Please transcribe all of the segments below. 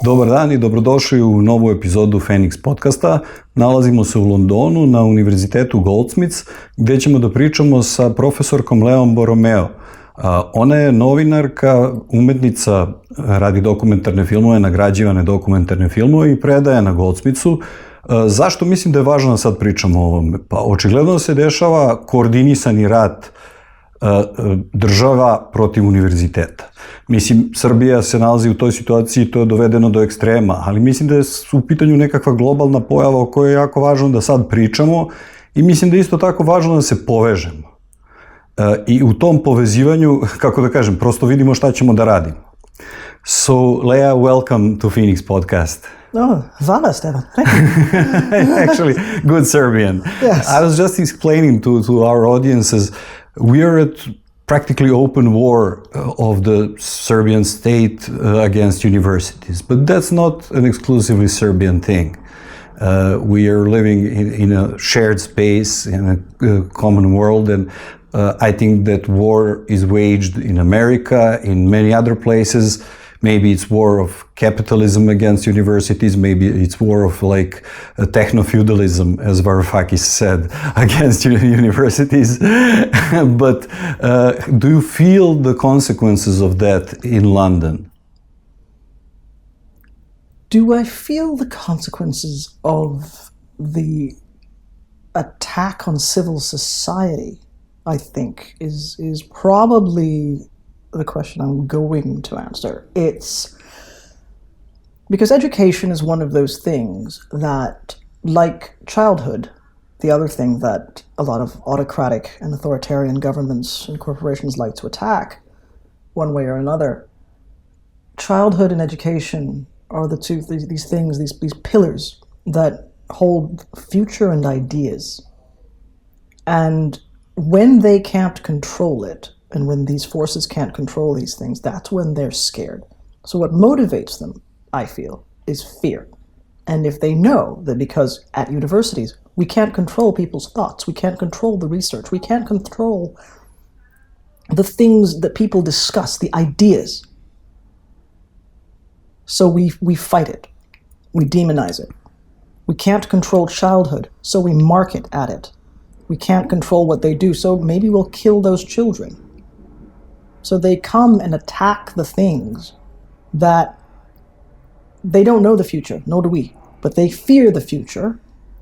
Dobar dan i dobrodošli u novu epizodu FENIKS podcasta. Nalazimo se u Londonu na univerzitetu Goldsmiths gdje ćemo da pričamo sa profesorkom Leom Boromeo. Ona je novinarka, umetnica, radi dokumentarne filmove, nagrađivane dokumentarne filmove i predaje na Goldsmithsu. Zašto mislim da je važno da sad pričamo o ovome? Pa očigledno se dešava koordinisani rat država protiv univerziteta. Mislim, Srbija se nalazi u toj situaciji i to je dovedeno do ekstrema, ali mislim da je u pitanju nekakva globalna pojava o kojoj je jako važno da sad pričamo i mislim da je isto tako važno da se povežemo. I u tom povezivanju, kako da kažem, prosto vidimo šta ćemo da radimo. So, Lea, welcome to FENIKS podcast. Oh, hvala, Stefan. Actually, good Serbian. Yes. I was just explaining to our audiences, we are at practically open war of the Serbian state against universities, but that's not an exclusively Serbian thing. We are living in a shared space, in a common world, and I think that war is waged in America, in many other places. Maybe it's war of capitalism against universities, maybe it's war of like techno-feudalism, as Varoufakis said, against universities. But do you feel the consequences of that in London? Do I feel the consequences of the attack on civil society, I think, is probably the question I'm going to answer. It's because education is one of those things that, like childhood, the other thing that a lot of autocratic and authoritarian governments and corporations like to attack, one way or another, childhood and education are the two, these things, these pillars that hold future and ideas. And when they can't control it, and when these forces can't control these things, that's when they're scared. So what motivates them, I feel, is fear. And if they know that because at universities, we can't control people's thoughts, we can't control the research, we can't control the things that people discuss, the ideas. So we fight it. We demonize it. We can't control childhood, so we market at it. We can't control what they do, so maybe we'll kill those children. So they come and attack the things that they don't know the future, nor do we, but they fear the future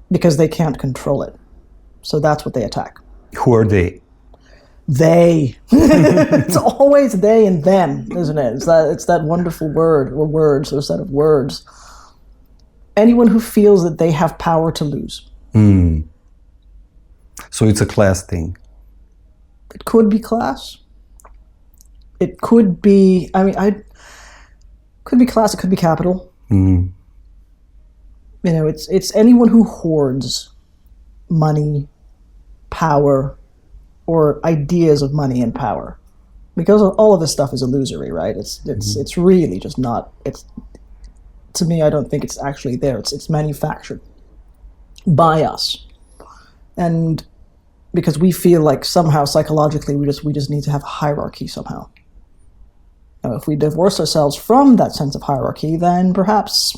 because they can't control it. So that's what they attack. Who are they? They. It's always they and them, isn't it? It's that wonderful word, or words, or set of words. Anyone who feels that they have power to lose. Mm. So it's a class thing. It could be class. It could be, could be class, it could be capital. Mm. You know, it's anyone who hoards money, power, or ideas of money and power. Because all of this stuff is illusory, right? It's really just not, to me, I don't think it's actually there. It's manufactured by us. And because we feel like somehow psychologically we just need to have hierarchy somehow. If we divorce ourselves from that sense of hierarchy, then perhaps,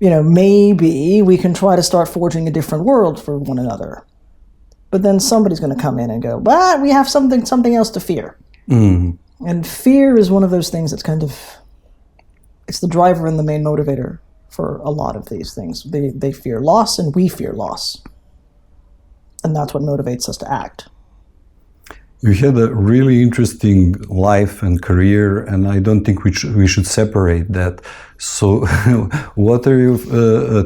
maybe we can try to start forging a different world for one another. But then somebody's going to come in and go, well, we have something else to fear. Mm. And fear is one of those things that's it's the driver and the main motivator for a lot of these things. They fear loss and we fear loss. And that's what motivates us to act. You had a really interesting life and career, and I don't think we should separate that. So, what are you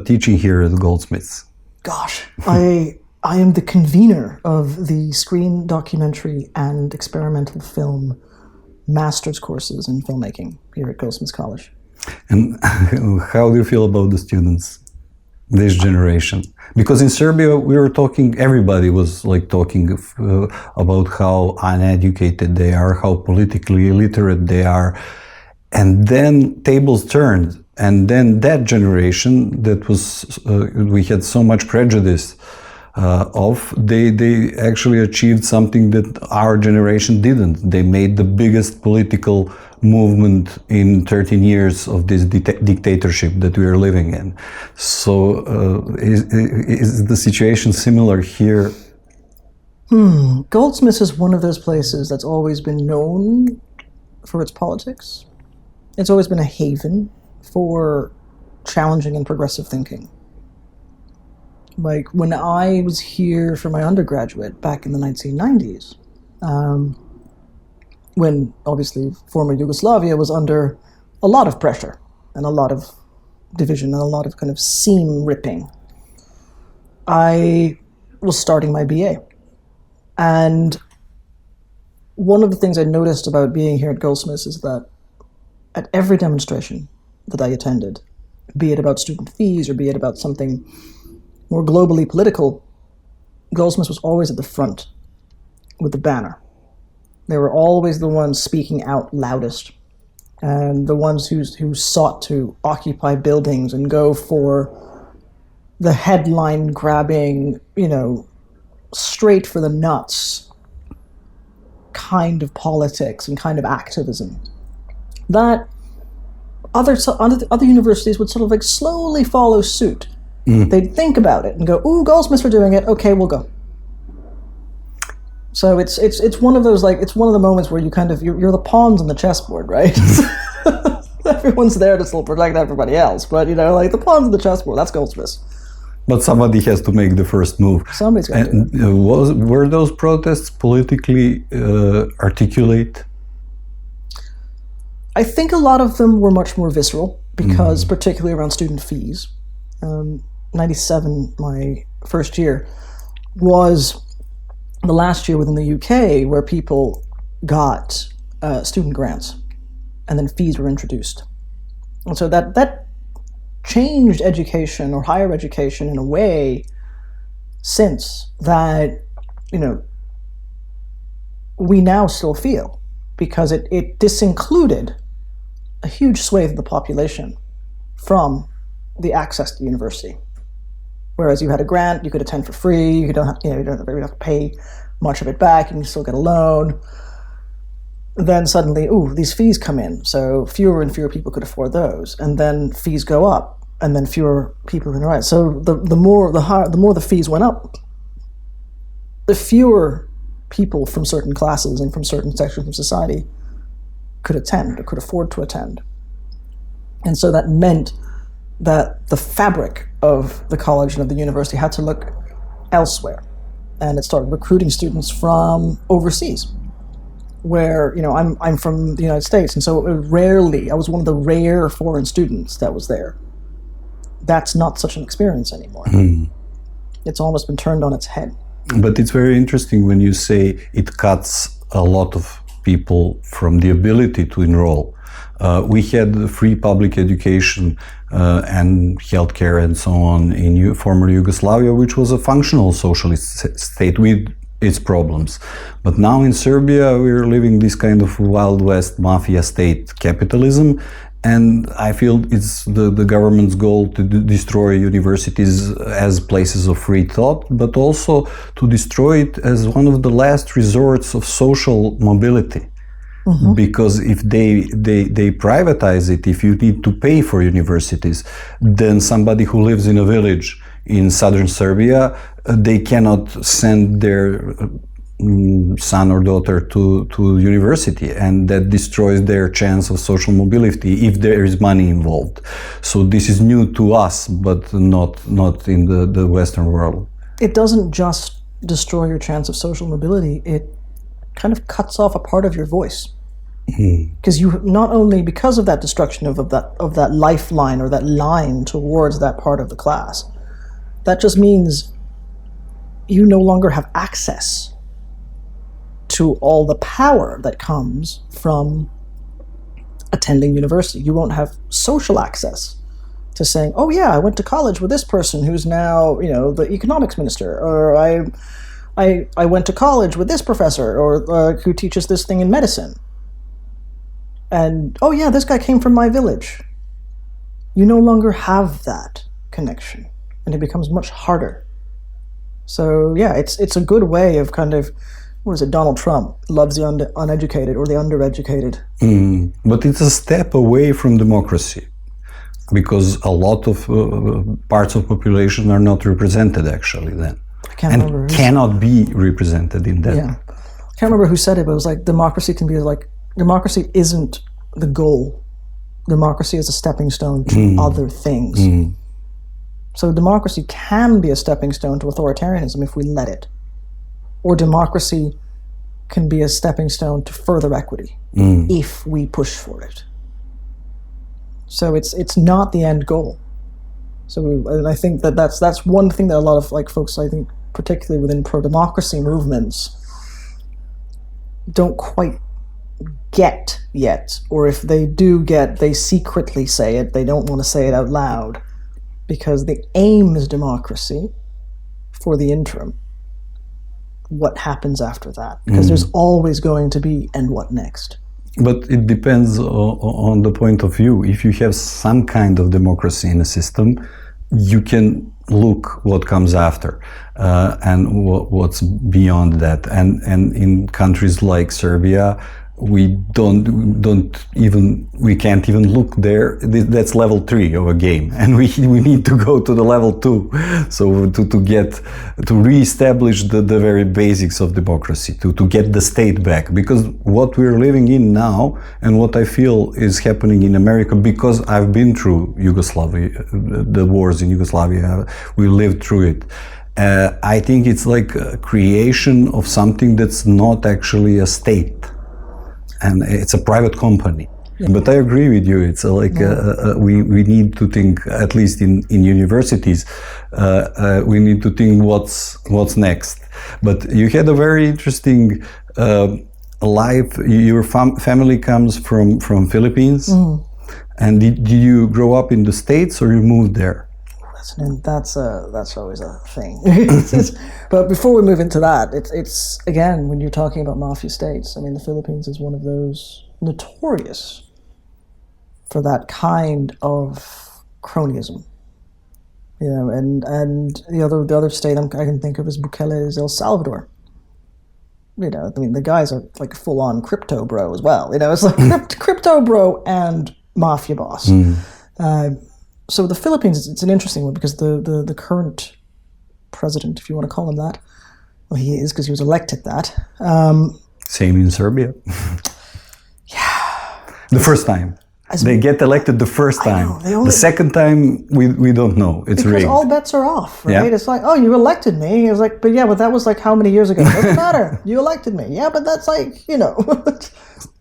teaching here at Goldsmiths? Gosh, I am the convener of the screen, documentary, and experimental film master's courses in filmmaking here at Goldsmiths College. And how do you feel about the students, this generation? Because in Serbia, everybody was like talking about how uneducated they are, how politically illiterate they are. And then tables turned. And then that generation that we had so much prejudice they actually achieved something that our generation didn't. They made the biggest political movement in 13 years of this dictatorship that we are living in. So is the situation similar here? Goldsmiths is one of those places that's always been known for its politics. It's always been a haven for challenging and progressive thinking. Like when I was here for my undergraduate back in the 1990s, when obviously former Yugoslavia was under a lot of pressure and a lot of division and a lot of kind of seam ripping, I was starting my BA. And one of the things I noticed about being here at Goldsmiths is that at every demonstration that I attended, be it about student fees or be it about something more globally political, Goldsmiths was always at the front with the banner. They were always the ones speaking out loudest and the ones who sought to occupy buildings and go for the headline-grabbing, straight for the nuts kind of politics and kind of activism that other universities would sort of like slowly follow suit. They'd think about it and go, "Ooh, Goldsmiths are doing it. Okay, we'll go." So it's one of those, like, it's one of the moments where you kind of you're the pawns on the chessboard, right? Everyone's there to still protect everybody else, but like the pawns on the chessboard, that's Goldsmiths. But somebody has to make the first move. Somebody's got to do it. Were those protests politically articulate? I think a lot of them were much more visceral because, particularly around student fees, 97, my first year, was the last year within the UK where people got student grants and then fees were introduced. And so that changed education or higher education in a way since that, we now still feel, because it disincluded a huge swathe of the population from the access to university. Whereas you had a grant, you could attend for free, you don't have to pay much of it back, you can still get a loan. Then suddenly, these fees come in, so fewer and fewer people could afford those, and then fees go up, and then fewer people can write. So the more the fees went up, the fewer people from certain classes and from certain sections of society could attend or could afford to attend. And so that meant that the fabric of the college and of the university had to look elsewhere. And it started recruiting students from overseas, where, I'm from the United States, and so I was one of the rare foreign students that was there. That's not such an experience anymore. It's almost been turned on its head. But it's very interesting when you say it cuts a lot of people from the ability to enroll. We had free public education and healthcare and so on in former Yugoslavia, which was a functional socialist state with its problems. But now in Serbia, we're living this kind of Wild West mafia state capitalism. And I feel it's the government's goal to destroy universities as places of free thought, but also to destroy it as one of the last resorts of social mobility. Because if they privatize it, if you need to pay for universities, then somebody who lives in a village in southern Serbia, they cannot send their son or daughter to university, and that destroys their chance of social mobility if there is money involved. So this is new to us, but not in the Western world. It doesn't just destroy your chance of social mobility, it kind of cuts off a part of your voice. Because you not only because of that destruction of that lifeline or that line towards that part of the class, that just means you no longer have access to all the power that comes from attending university. You won't have social access to saying, "Oh yeah, I went to college with this person who's now the economics minister," or I went to college with this professor or who teaches this thing in medicine. And, "Oh yeah, this guy came from my village." You no longer have that connection, and it becomes much harder So yeah, it's a good way of kind of, what is it, Donald Trump loves the uneducated or the undereducated. But it's a step away from democracy, because a lot of parts of population are not represented actually then, and cannot be represented in that. Yeah, I can't remember who said it, but it was like democracy isn't the goal. Democracy is a stepping stone to other things. So democracy can be a stepping stone to authoritarianism if we let it. Or democracy can be a stepping stone to further equity if we push for it. So it's not the end goal. And I think that's one thing that a lot of like folks, I think, particularly within pro-democracy movements, don't quite get yet. Or if they do get, they secretly say it. They don't want to say it out loud, because the aim is democracy for the interim. What happens after that? Because there's always going to be, and what next? But it depends on the point of view. If you have some kind of democracy in a system, you can look what comes after and what's beyond that. And in countries like Serbia, we can't even look there. That's level 3 of a game, and we need to go to the level 2, so to reestablish the very basics of democracy, to get the state back. Because what we're living in now, and what I feel is happening in America, because I've been through Yugoslavia, the wars in Yugoslavia, we lived through it. I think it's like a creation of something that's not actually a state. And it's a private company. Yeah. But I agree with you. It's we need to think, at least in universities, we need to think what's next. But you had a very interesting life. Your family comes from Philippines, and did you grow up in the States or you moved there? That's always a thing. But before we move into that, it's again, when you're talking about mafia states, I mean, the Philippines is one of those notorious for that kind of cronyism. You know, and the other state I can think of is Bukele, is El Salvador. You know, I mean, the guys are like full on crypto bro as well. You know, it's like crypto bro and mafia boss. So the Philippines, it's an interesting one, because the current president, if you want to call him that, well, he is, because he was elected that. Same in Serbia. Yeah. The first time. They get elected the first time. The second time, we don't know. It's rigged. Because all bets are off, right? Yeah. It's like, oh, you elected me. It's like, but yeah, but that was like how many years ago? Doesn't matter. You elected me. Yeah, but that's like, you know.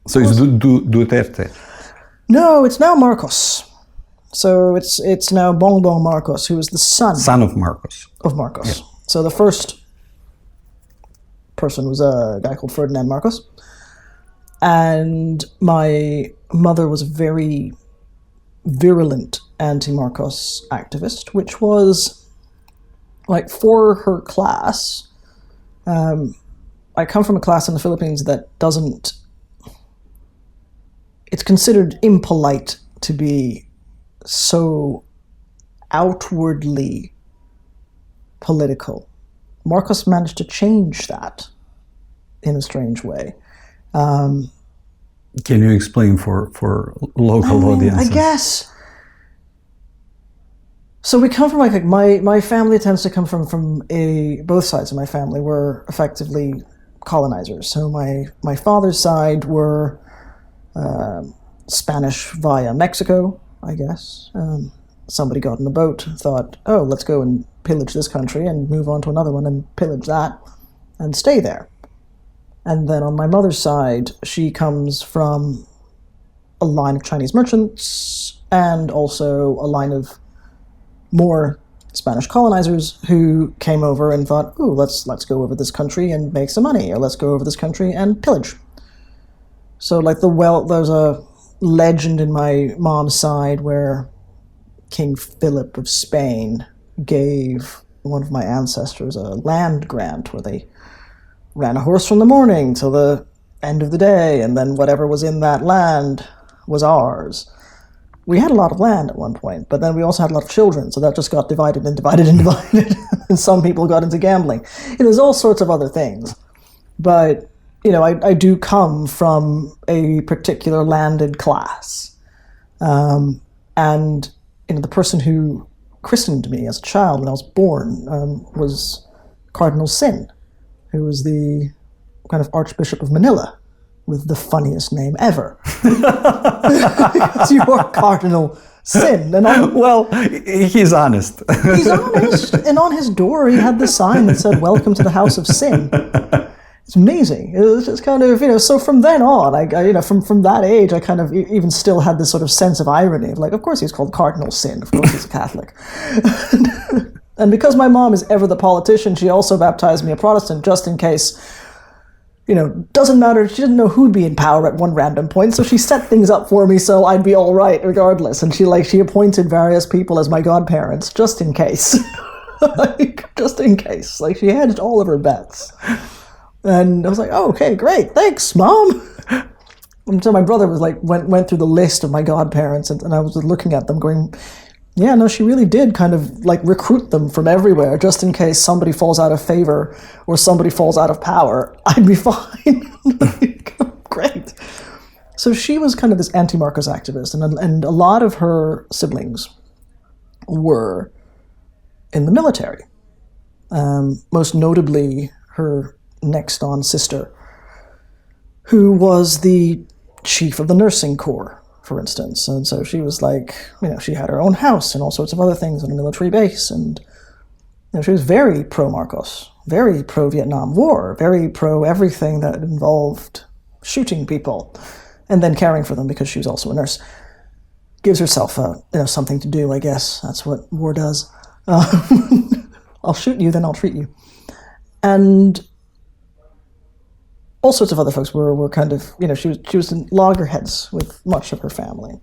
So it's Duterte? No, it's now Marcos. So it's now Bongbong Marcos, who is the son of Marcos. Yeah. So the first person was a guy called Ferdinand Marcos. And my mother was a very virulent anti-Marcos activist, which was, like, for her class, I come from a class in the Philippines that doesn't, it's considered impolite to be so outwardly political. Marcos managed to change that in a strange way. Can you explain for local audiences? I guess. So we come from like my family tends to come from both sides of my family were effectively colonizers. So my father's side were Spanish via Mexico, I guess. Somebody got in a boat, thought, oh, let's go and pillage this country and move on to another one and pillage that and stay there. And then on my mother's side, she comes from a line of Chinese merchants and also a line of more Spanish colonizers who came over and thought, ooh, let's go over this country and make some money, or let's go over this country and pillage. So like there's a legend in my mom's side where King Philip of Spain gave one of my ancestors a land grant where they ran a horse from the morning till the end of the day, and then whatever was in that land was ours. We had a lot of land at one point, but then we also had a lot of children, so that just got divided and divided and divided. and some people got into gambling. There's all sorts of other things. But, I do come from a particular landed class. And, the person who christened me as a child when I was born was Cardinal Sin, who was the kind of Archbishop of Manila, with the funniest name ever. Because you are Cardinal Sin. He's honest. He's honest. And on his door, he had the sign that said, "Welcome to the House of Sin." It's amazing. It was just kind of, so from then on, from that age, I kind of even still had this sort of sense of irony of of course he's called Cardinal Sin. Of course he's a Catholic. And because my mom is ever the politician, she also baptized me a Protestant just in case. Doesn't matter. She didn't know who'd be in power at one random point, so she set things up for me so I'd be all right regardless. And she appointed various people as my godparents just in case. Just in case. She hedged all of her bets. And I was like, oh, okay, great. Thanks, Mom. And so my brother was went through the list of my godparents, and I was looking at them going, yeah, no, she really did kind of recruit them from everywhere just in case somebody falls out of favor or somebody falls out of power. I'd be fine. Great. So she was kind of this anti-Marcos activist, and a lot of her siblings were in the military. Most notably, her next-on sister, who was the chief of the nursing corps, for instance. And so she was she had her own house and all sorts of other things on a military base. And she was very pro-Marcos, very pro-Vietnam War, very pro-everything that involved shooting people and then caring for them because she was also a nurse. Gives herself something to do, I guess. That's what war does. I'll shoot you, then I'll treat you. And all sorts of other folks were kind of, she was in loggerheads with much of her family.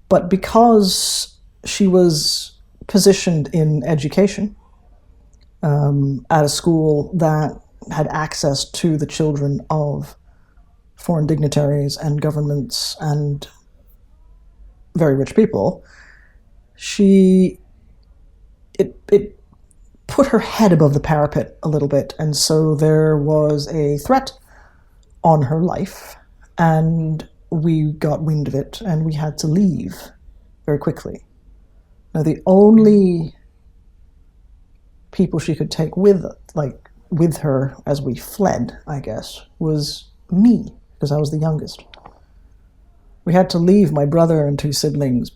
But because she was positioned in education at a school that had access to the children of foreign dignitaries and governments and very rich people, it put her head above the parapet a little bit, and so there was a threat on her life, and we got wind of it, and we had to leave very quickly. Now, the only people she could take with her as we fled, I guess, was me, because I was the youngest. We had to leave my brother and two sisters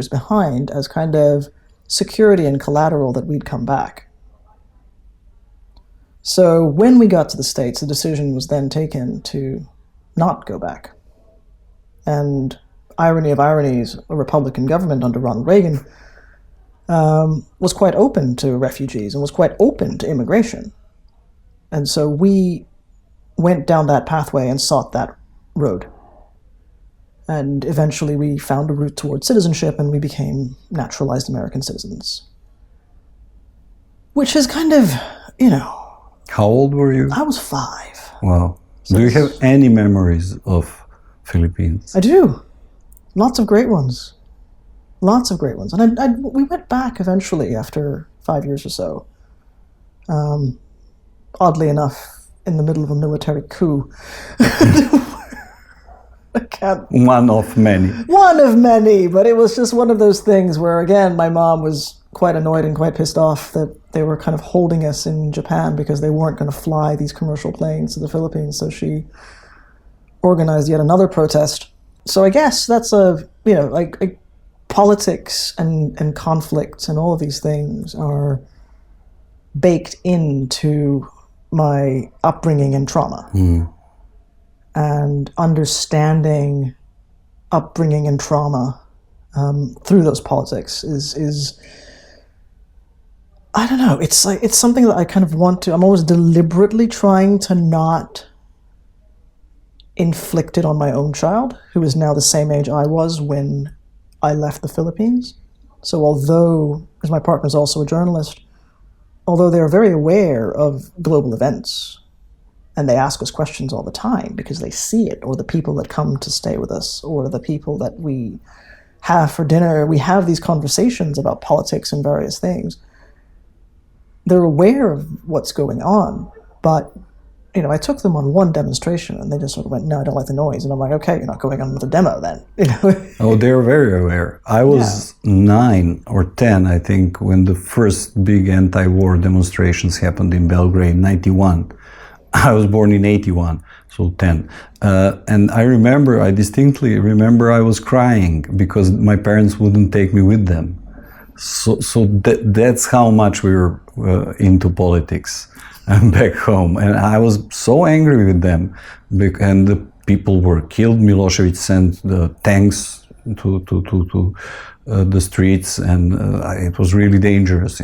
behind as kind of security and collateral that we'd come back. So when we got to the States, the decision was then taken to not go back. And irony of ironies, a Republican government under Ronald Reagan was quite open to refugees and was quite open to immigration. And so we went down that pathway and sought that road. And eventually we found a route towards citizenship, and we became naturalized American citizens. Which is kind of, How old were you? I was 5. Wow. So do you have any memories of Philippines? I do. Lots of great ones. Lots of great ones. And we went back eventually after 5 years or so. Oddly enough, in the middle of a military coup. One of many. One of many, but it was just one of those things where, again, my mom was quite annoyed and quite pissed off that they were kind of holding us in Japan because they weren't going to fly these commercial planes to the Philippines, so she organized yet another protest. So I guess that's politics and conflicts and all of these things are baked into my upbringing and trauma. Mm. And understanding upbringing and trauma through those politics is I don't know, it's something that I kind of want to, I'm always deliberately trying to not inflict it on my own child, who is now the same age I was when I left the Philippines. So although, because my partner is also a journalist, although they're very aware of global events, and they ask us questions all the time because they see it, or the people that come to stay with us, or the people that we have for dinner, we have these conversations about politics and various things. they're aware of what's going on, but I took them on one demonstration and they just sort of went, no, I don't like the noise. And I'm like, okay, you're not going on with the demo then. Oh, they're very aware. I was 9 or 10, I think, when the first big anti-war demonstrations happened in Belgrade in 91. I was born in 81, so 10. And I distinctly remember I was crying because my parents wouldn't take me with them. So that's how much we were into politics back home, and I was so angry with them, and the people were killed. Milosevic sent the tanks to the streets, and it was really dangerous.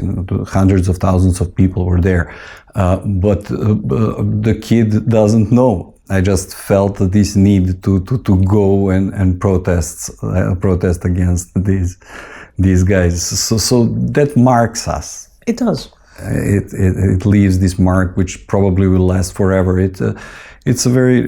Hundreds of thousands of people were there, but the kid doesn't know. I just felt this need to go and protest against these guys. So that marks us. It does. It leaves this mark which probably will last forever. It's a very,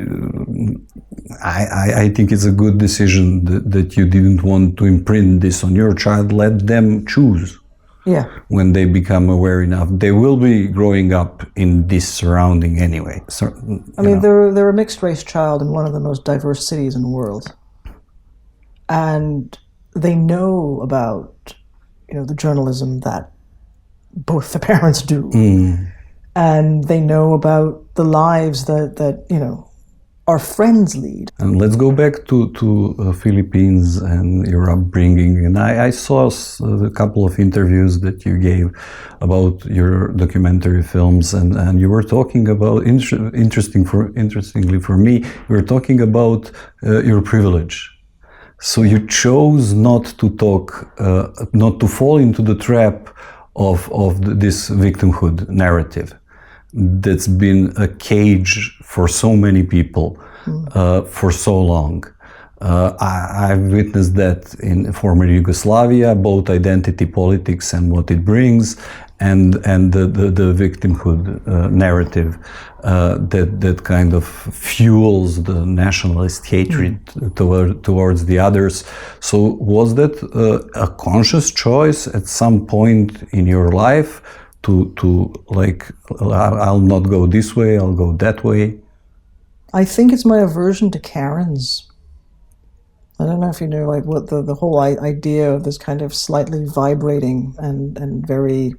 I think it's a good decision that you didn't want to imprint this on your child. Let them choose. Yeah. When they become aware enough, they will be growing up in this surrounding anyway. So, they're a mixed race child in one of the most diverse cities in the world, and they know about the journalism that both the parents do, and they know about the lives that our friends lead. And let's go back to Philippines and your upbringing. And I saw a couple of interviews that you gave about your documentary films, and you were talking about, interestingly for me, you were talking about your privilege. So you chose not to not to fall into the trap of this victimhood narrative that's been a cage for so many people for so long. I've witnessed that in former Yugoslavia, both identity politics and what it brings, and the victimhood narrative that kind of fuels the nationalist hatred towards the others. So was that a conscious choice at some point in your life to like, I'll not go this way, I'll go that way? I think it's my aversion to Karens. I don't know if you know, like, what the whole idea of this kind of slightly vibrating and very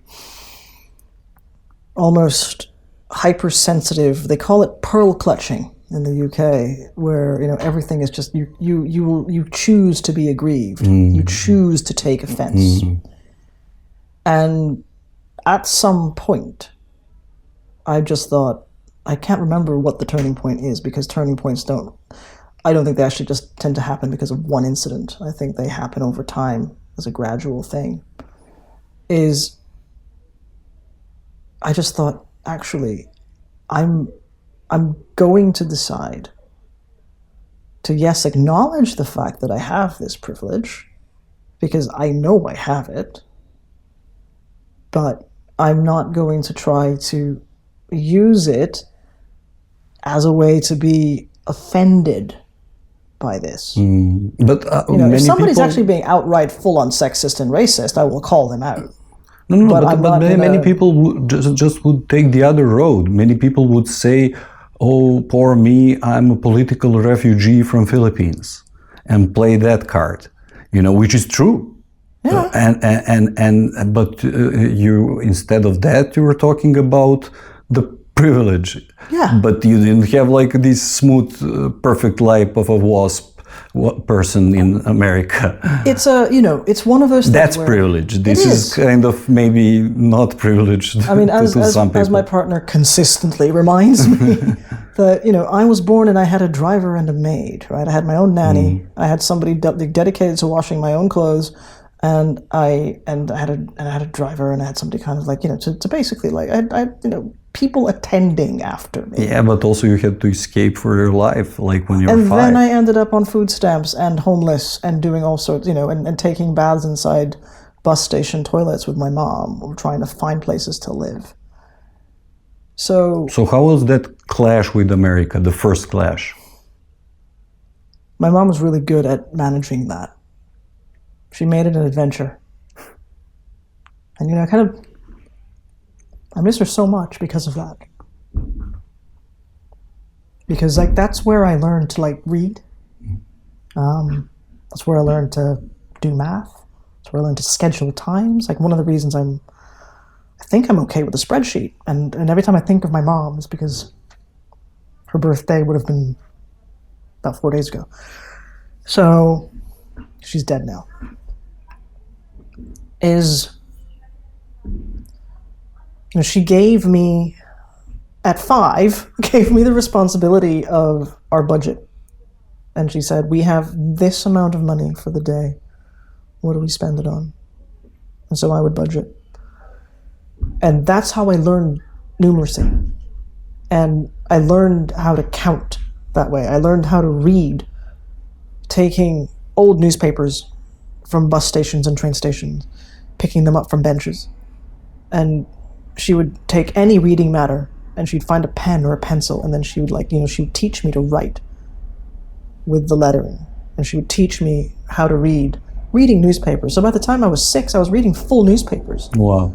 almost hypersensitive. They call it pearl clutching in the UK, where everything is just you choose to be aggrieved, you choose to take offense, and at some point, I just thought, I can't remember what the turning point is, because turning points I don't think they actually just tend to happen because of one incident. I think they happen over time as a gradual thing. I just thought, actually, I'm going to decide to, yes, acknowledge the fact that I have this privilege, because I know I have it, but I'm not going to try to use it as a way to be offended by this. But if somebody's actually being outright full-on sexist and racist, I will call them out. No, but many people would just would take the other road. Many people would say, "Oh, poor me, I'm a political refugee from Philippines," and play that card, which is true. Yeah. But you, instead of that, you were talking about the privilege. Yeah. But you didn't have like this smooth, perfect life of a WASP person in America. It's it's one of those things. That's privilege. This is kind of maybe not privileged. I mean, to some people. As my partner consistently reminds me that I was born and I had a driver and a maid. Right, I had my own nanny. I had somebody dedicated to washing my own clothes. And I had a driver, and I had somebody kind of like to basically like I people attending after me. Yeah, but also you had to escape for your life, like when you were 5. And then I ended up on food stamps and homeless and doing all sorts, and taking baths inside bus station toilets with my mom, trying to find places to live. So how was that clash with America? The first clash. My mom was really good at managing that. She made it an adventure. And I miss her so much because of that. Because like that's where I learned to like read. That's where I learned to do math. That's where I learned to schedule times. Like one of the reasons I think I'm okay with a spreadsheet. And every time I think of my mom, it's because her birthday would have been about 4 days ago. So she's dead now. She gave me, at 5, gave me the responsibility of our budget. And she said, we have this amount of money for the day. What do we spend it on? And so I would budget. And that's how I learned numeracy. And I learned how to count that way. I learned how to read, taking old newspapers from bus stations and train stations, picking them up from benches. And she would take any reading matter and she'd find a pen or a pencil, and then she would she would teach me to write with the lettering. And she would teach me how to reading newspapers. So by the time I was 6, I was reading full newspapers. Wow.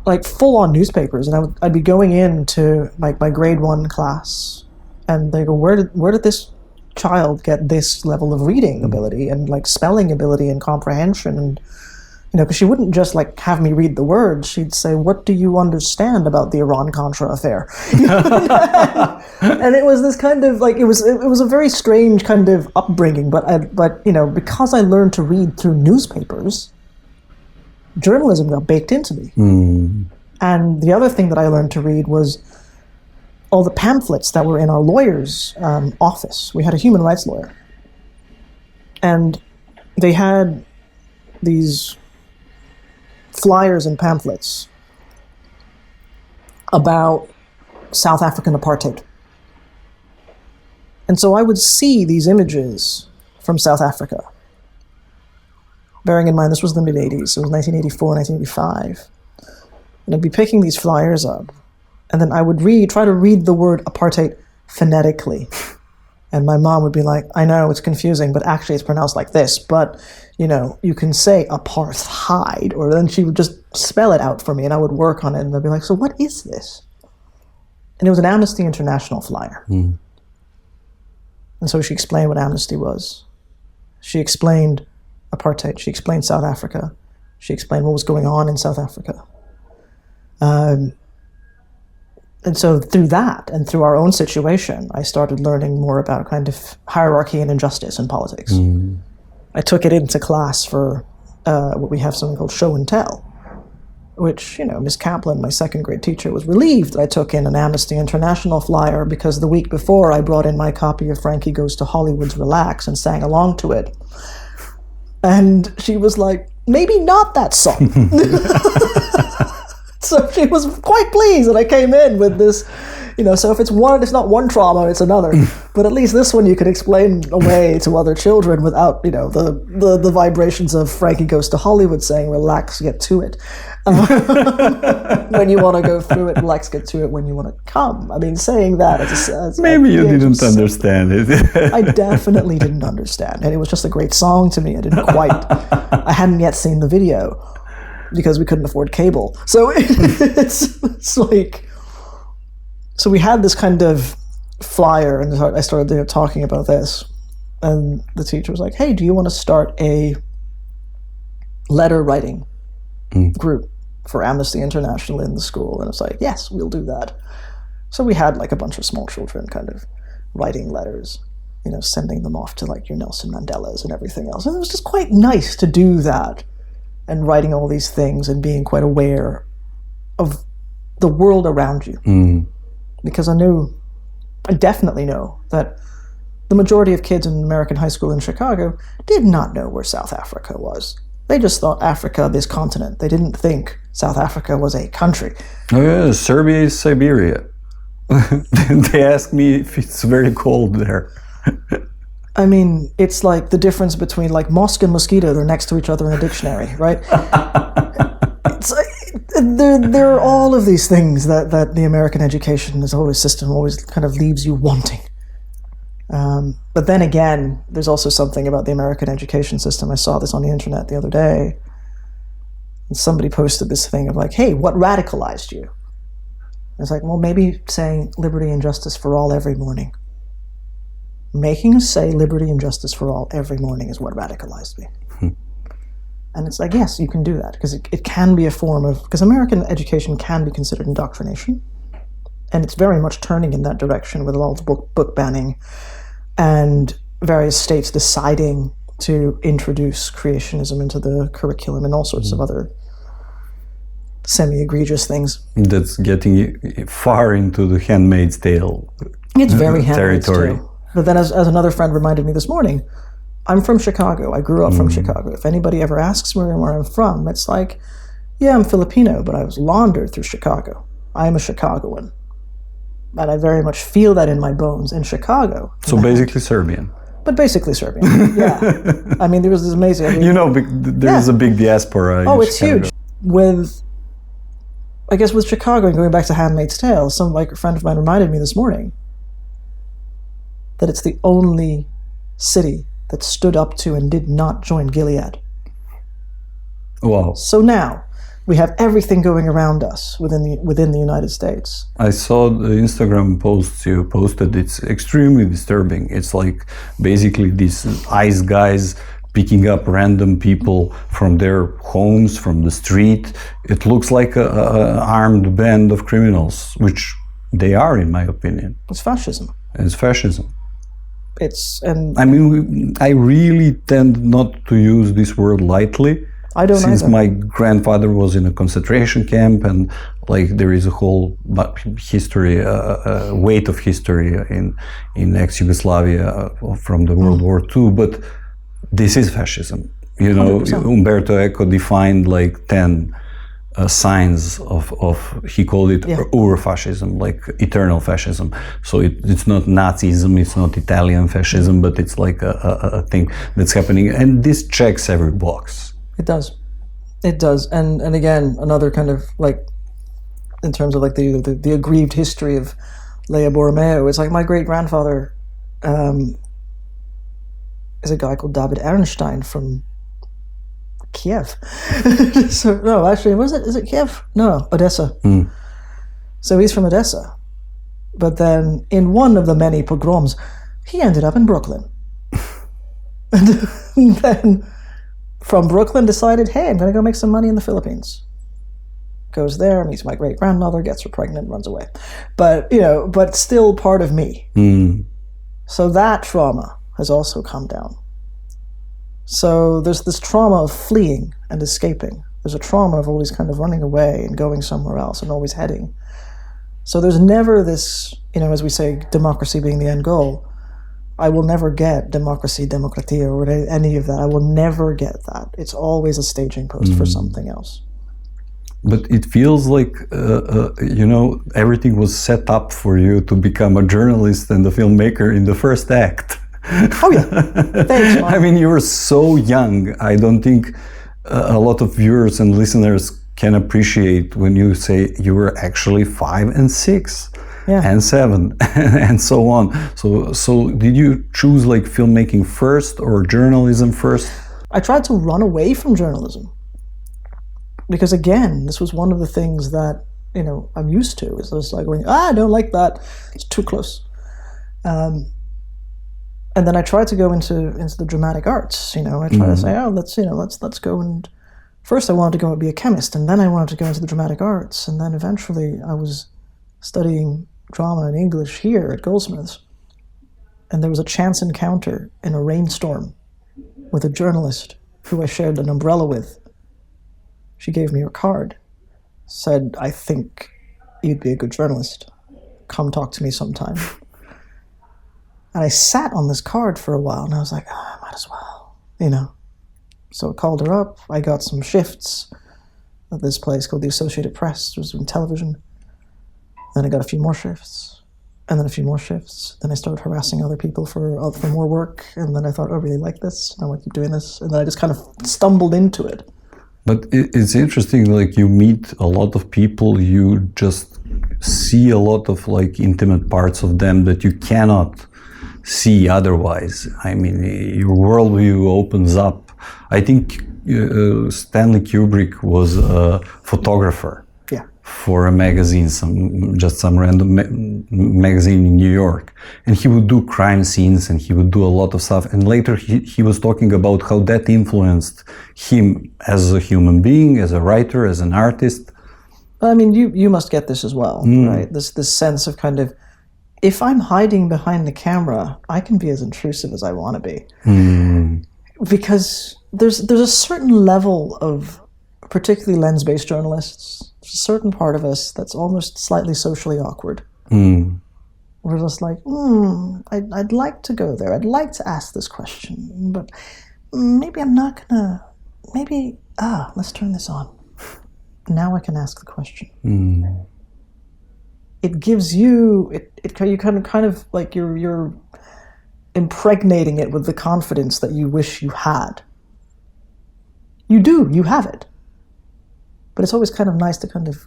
Like full-on newspapers. And I'd be going into like my grade 1 class, and they go, where did this child get this level of reading ability and like spelling ability and comprehension? And because she wouldn't just like have me read the words. She'd say, what do you understand about the Iran-Contra affair? And it was this kind of like, it was a very strange kind of upbringing, but because I learned to read through newspapers, journalism got baked into me. And the other thing that I learned to read was all the pamphlets that were in our lawyer's office. We had a human rights lawyer. And they had these flyers and pamphlets about South African apartheid. And so I would see these images from South Africa. Bearing in mind, this was the mid-'80s. It was 1984, 1985. And I'd be picking these flyers up, and then I would try to read the word apartheid phonetically. And my mom would be like, I know, it's confusing, but actually it's pronounced like this. But, you can say apartheid, or then she would just spell it out for me, and I would work on it, and I'd be like, so what is this? And it was an Amnesty International flyer. And so she explained what Amnesty was. She explained apartheid. She explained South Africa. She explained what was going on in South Africa. And so through that and through our own situation, I started learning more about kind of hierarchy and injustice in politics. I took it into class for what we have something called show and tell, which, Miss Kaplan, my second grade teacher, was relieved that I took in an Amnesty International flyer because the week before I brought in my copy of Frankie Goes to Hollywood's Relax and sang along to it. And she was like, maybe not that song. So she was quite pleased that I came in with this, so if it's not one trauma, it's another. But at least this one you could explain away to other children without, the vibrations of Frankie Goes to Hollywood saying, relax, get to it. When you want to go through it, relax, get to it when you want to come. I mean, saying that as maybe you didn't understand it. I definitely didn't understand. And it was just a great song to me. I hadn't yet seen the video, because we couldn't afford cable. So it's like, so we had this kind of flyer, and I started talking about this, and the teacher was like, hey, do you want to start a letter writing group for Amnesty International in the school? And it's like, yes, we'll do that. So we had like a bunch of small children kind of writing letters, sending them off to like your Nelson Mandelas and everything else. And it was just quite nice to do that, and writing all these things and being quite aware of the world around you. Because I definitely know that the majority of kids in American high school in Chicago did not know where South Africa was. They just thought Africa, this continent. They didn't think South Africa was a country. Oh yeah, Serbia is Siberia. They asked me if it's very cold there. I mean, it's like the difference between like mosque and mosquito. They're next to each other in a dictionary, right? It's like, there are all of these things that the American education system always kind of leaves you wanting. But then again, there's also something about the American education system. I saw this on the internet the other day. And somebody posted this thing of like, hey, what radicalized you? It's like, well, maybe saying liberty and justice for all every morning. Making us say liberty and justice for all every morning is what radicalized me. And it's like, yes, you can do that, because it can be a form of, because American education can be considered indoctrination, and it's very much turning in that direction with all the book banning and various states deciding to introduce creationism into the curriculum and all sorts of other semi-egregious things. That's getting far into the Handmaid's Tale It's very Handmaid's territory. Tale. But then as another friend reminded me this morning, I'm from Chicago. I grew up from Chicago. If anybody ever asks me where I'm from, it's like, yeah, I'm Filipino, but I was laundered through Chicago. I am a Chicagoan. And I very much feel that in my bones in Chicago. So basically Serbian. But basically Serbian, yeah. I mean, there was this amazing... There's a big diaspora in it's Chicago. Huge. With Chicago, and going back to Handmaid's Tale, some friend of mine reminded me this morning that it's the only city that stood up to and did not join Gilead. Wow. So now, we have everything going around us within the United States. I saw the Instagram posts you posted. It's extremely disturbing. It's like basically these ICE guys picking up random people from their homes, from the street. It looks like an armed band of criminals, which they are, in my opinion. It's fascism. It's fascism. I really tend not to use this word lightly. I don't Since either. my grandfather was in a concentration camp, and there is a whole history, weight of history in ex-Yugoslavia from the World War II. But this is fascism. 100%. Umberto Eco defined 10 signs of he called it ur-fascism, eternal fascism. So it's not Nazism, it's not Italian fascism, but it's a thing that's happening, and this checks every box. It does. And again, another kind of in terms of the aggrieved history of Leah Borromeo, it's my great-grandfather is a guy called David Ernstein from Kiev. No, actually, is it Kiev? No, Odessa. So he's from Odessa. But then in one of the many pogroms, he ended up in Brooklyn. And then from Brooklyn decided, hey, I'm going to go make some money in the Philippines. Goes there, meets my great-grandmother, gets her pregnant, runs away. But, but still part of me. So that trauma has also come down. So there's this trauma of fleeing and escaping. There's a trauma of always kind of running away and going somewhere else and always heading. So there's never this, as we say, democracy being the end goal. I will never get democracy, demokratia, or any of that. I will never get that. It's always a staging post for something else. But it feels like, everything was set up for you to become a journalist and a filmmaker in the first act. Oh, yeah. Thanks, Mark. You were so young. I don't think a lot of viewers and listeners can appreciate when you say you were actually 5 and 6 and 7 and so on. So did you choose filmmaking first or journalism first? I tried to run away from journalism because, again, this was one of the things that, I'm used to. It's just going, I don't like that. It's too close. And then I tried to go into the dramatic arts. I tried to say, let's go and first I wanted to go and be a chemist, and then I wanted to go into the dramatic arts, and then eventually I was studying drama and English here at Goldsmiths, and there was a chance encounter in a rainstorm with a journalist who I shared an umbrella with. She gave me her card, said, I think you'd be a good journalist. Come talk to me sometime. And I sat on this card for a while, and I was like, I might as well, So I called her up. I got some shifts at this place called the Associated Press. It was doing television. Then I got a few more shifts, and then a few more shifts. Then I started harassing other people for more work, and then I thought, I really like this, and I want to keep doing this. And then I just kind of stumbled into it. But it's interesting, you meet a lot of people, you just see a lot of intimate parts of them that you cannot see otherwise. Your worldview opens up. I think Stanley Kubrick was a photographer for a magazine, some random magazine in New York, and he would do crime scenes and he would do a lot of stuff. And later he was talking about how that influenced him as a human being, as a writer, as an artist. I mean, you must get this as well, right? This sense of kind of, if I'm hiding behind the camera, I can be as intrusive as I want to be, because there's a certain level of, particularly lens-based journalists, there's a certain part of us that's almost slightly socially awkward. We're just like, I'd like to go there. I'd like to ask this question, but maybe I'm not gonna. Maybe let's turn this on. Now I can ask the question. It gives you you kind of like you're impregnating it with the confidence that you wish you had. You have it. But it's always kind of nice to kind of,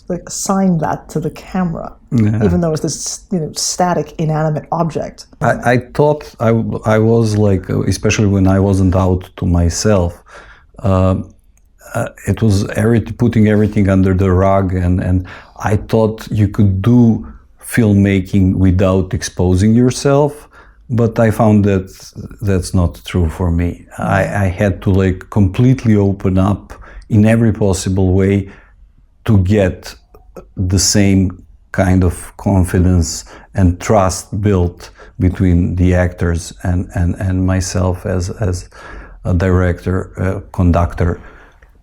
like assign that to the camera, even though it's this, static, inanimate object. I thought I was like, especially when I wasn't out to myself, it was putting everything under the rug, and I thought you could do filmmaking without exposing yourself, but I found that that's not true for me. I had to like completely open up in every possible way to get the same kind of confidence and trust built between the actors and myself as a director, conductor,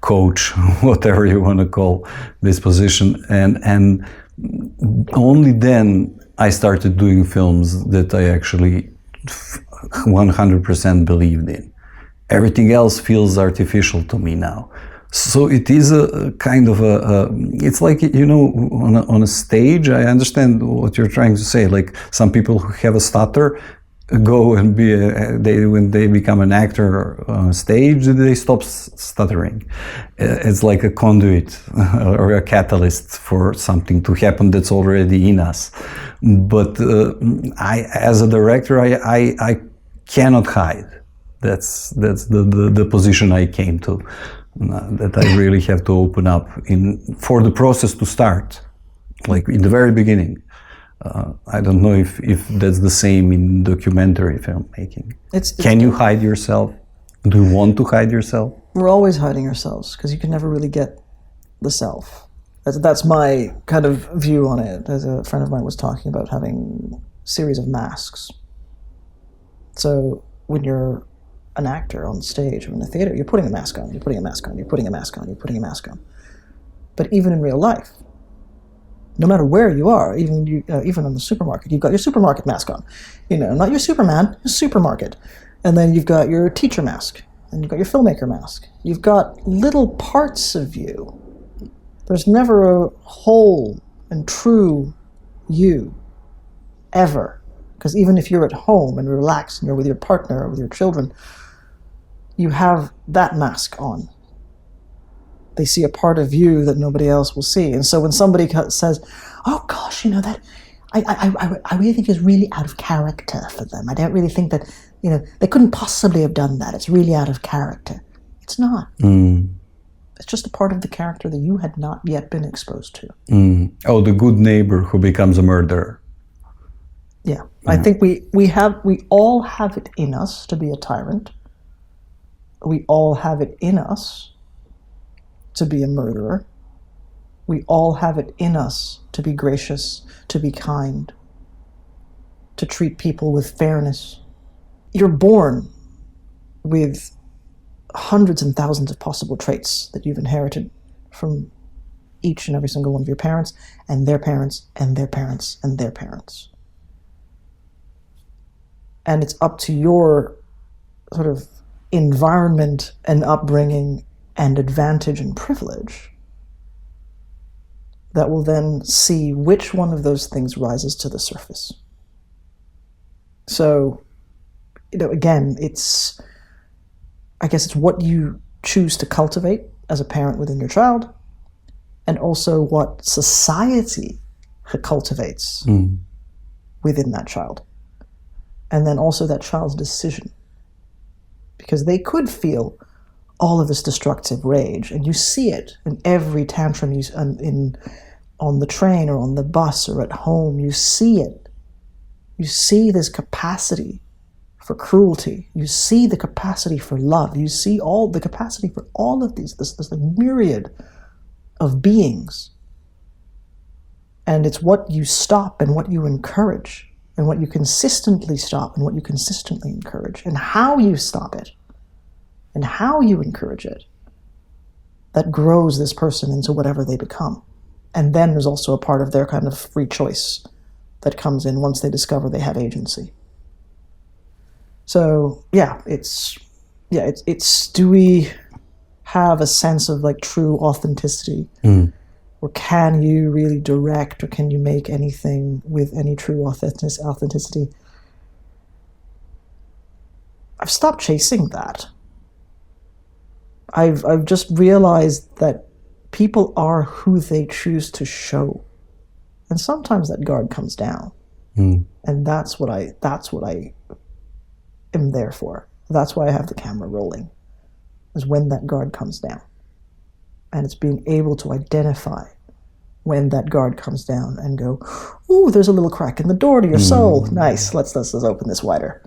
coach, whatever you want to call this position. And only then I started doing films that I actually 100% believed in. Everything else feels artificial to me now. So it is a kind of it's like, on a stage, I understand what you're trying to say. Like some people who have a stutter go and when they become an actor on stage, they stop stuttering. It's like a conduit or a catalyst for something to happen that's already in us. But as a director, I cannot hide. That's the position I came to. That I really have to open up for the process to start, like in the very beginning. I don't know if that's the same in documentary filmmaking. Can you hide yourself? Do you want to hide yourself? We're always hiding ourselves because you can never really get the self. That's my kind of view on it. As a friend of mine was talking about having a series of masks. So when you're an actor on stage or in a theater, you're putting a mask on, you're putting a mask on, you're putting a mask on, you're putting a mask on. But even in real life, no matter where you are, even in the supermarket, you've got your supermarket mask on. Not your Superman, your supermarket. And then you've got your teacher mask, and you've got your filmmaker mask. You've got little parts of you. There's never a whole and true you, ever. Because even if you're at home and relaxed and you're with your partner or with your children, you have that mask on. They see a part of you that nobody else will see. And so when somebody says, oh gosh, that I really think is really out of character for them. I don't really think that, they couldn't possibly have done that. It's really out of character. It's not. It's just a part of the character that you had not yet been exposed to. Oh, the good neighbor who becomes a murderer. Yeah. I think we all have it in us to be a tyrant. We all have it in us to be a murderer. We all have it in us to be gracious, to be kind, to treat people with fairness. You're born with hundreds and thousands of possible traits that you've inherited from each and every single one of your parents, and their parents, and their parents, and their parents. And it's up to your sort of environment and upbringing and advantage and privilege that will then see which one of those things rises to the surface. So, again, I guess it's what you choose to cultivate as a parent within your child, and also what society cultivates within that child. And then also that child's decision. Because they could feel, all of this destructive rage, and you see it in every tantrum on the train or on the bus or at home. You see it. You see this capacity for cruelty. You see the capacity for love. You see all the capacity for all of this like myriad of beings. And it's what you stop and what you encourage, and what you consistently stop and what you consistently encourage, and how you stop it and how you encourage it, that grows this person into whatever they become. And then there's also a part of their kind of free choice that comes in once they discover they have agency. So it's do we have a sense of like true authenticity? Or can you really direct, or can you make anything with any true authenticity? I've stopped chasing that. I've just realized that people are who they choose to show, and sometimes that guard comes down, and that's what I am there for. That's why I have the camera rolling, is when that guard comes down, and it's being able to identify when that guard comes down and go, ooh, there's a little crack in the door to your soul. Nice, let's open this wider.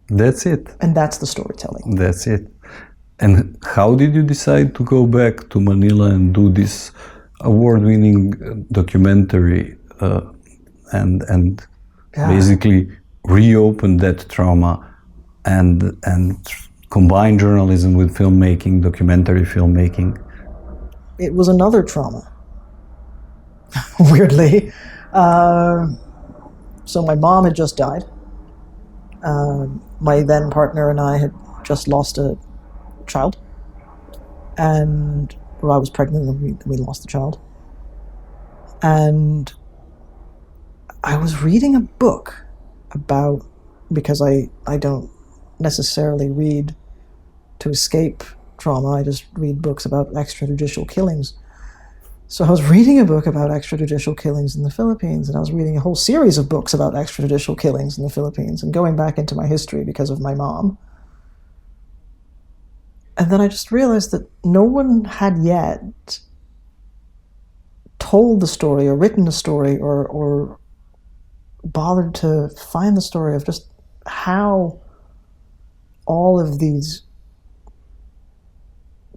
That's it. And that's the storytelling. That's it. And how did you decide to go back to Manila and do this award-winning documentary and basically reopen that trauma and combine journalism with filmmaking, documentary filmmaking? It was another trauma, weirdly. So my mom had just died. My then partner and I had just lost a child. And I was pregnant and we lost the child. And I was reading a book about, because I don't necessarily read to escape trauma, I just read books about extrajudicial killings. So I was reading a book about extrajudicial killings in the Philippines, and I was reading a whole series of books about extrajudicial killings in the Philippines, and going back into my history because of my mom. And then I just realized that no one had yet told the story or written the story or bothered to find the story of just how all of these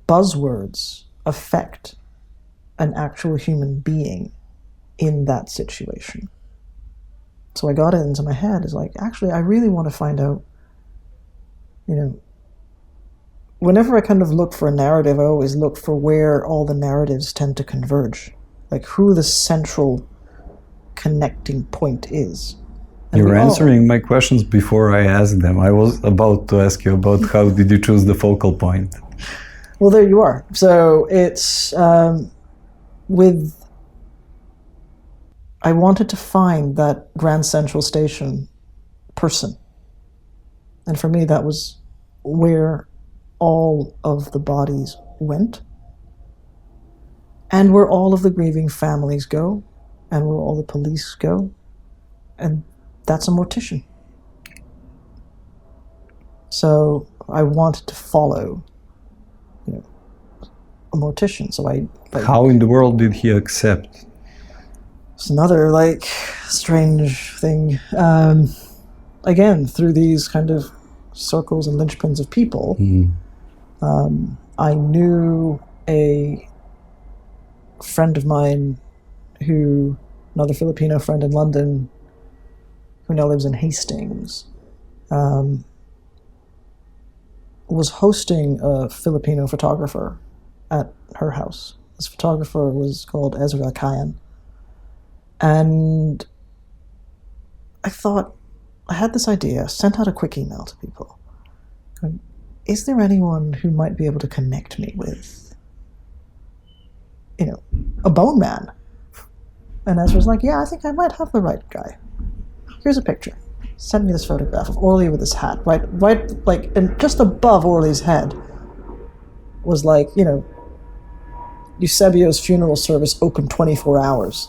buzzwords affect an actual human being in that situation. So I got it into my head, is like, actually, I really want to find out, whenever I kind of look for a narrative, I always look for where all the narratives tend to converge, like who the central connecting point is. And you're answering my questions before I asked them. I was about to ask you about how did you choose the focal point. Well, there you are. So it's I wanted to find that Grand Central Station person. And for me, that was where all of the bodies went, and where all of the grieving families go, and where all the police go. And that's a mortician. So I wanted to follow a mortician. So how in the world did he accept? It's another strange thing. Again, through these kind of circles and linchpins of people, I knew a friend of mine another Filipino friend in London, who now lives in Hastings, was hosting a Filipino photographer at her house. This photographer was called Ezra Kayan. And I thought, I had this idea, sent out a quick email to people. Is there anyone who might be able to connect me with, a bone man? And Ezra's like, yeah, I think I might have the right guy. Here's a picture. Sent me this photograph of Orly with his hat, right, and just above Orly's head was Eusebio's funeral service open 24 hours.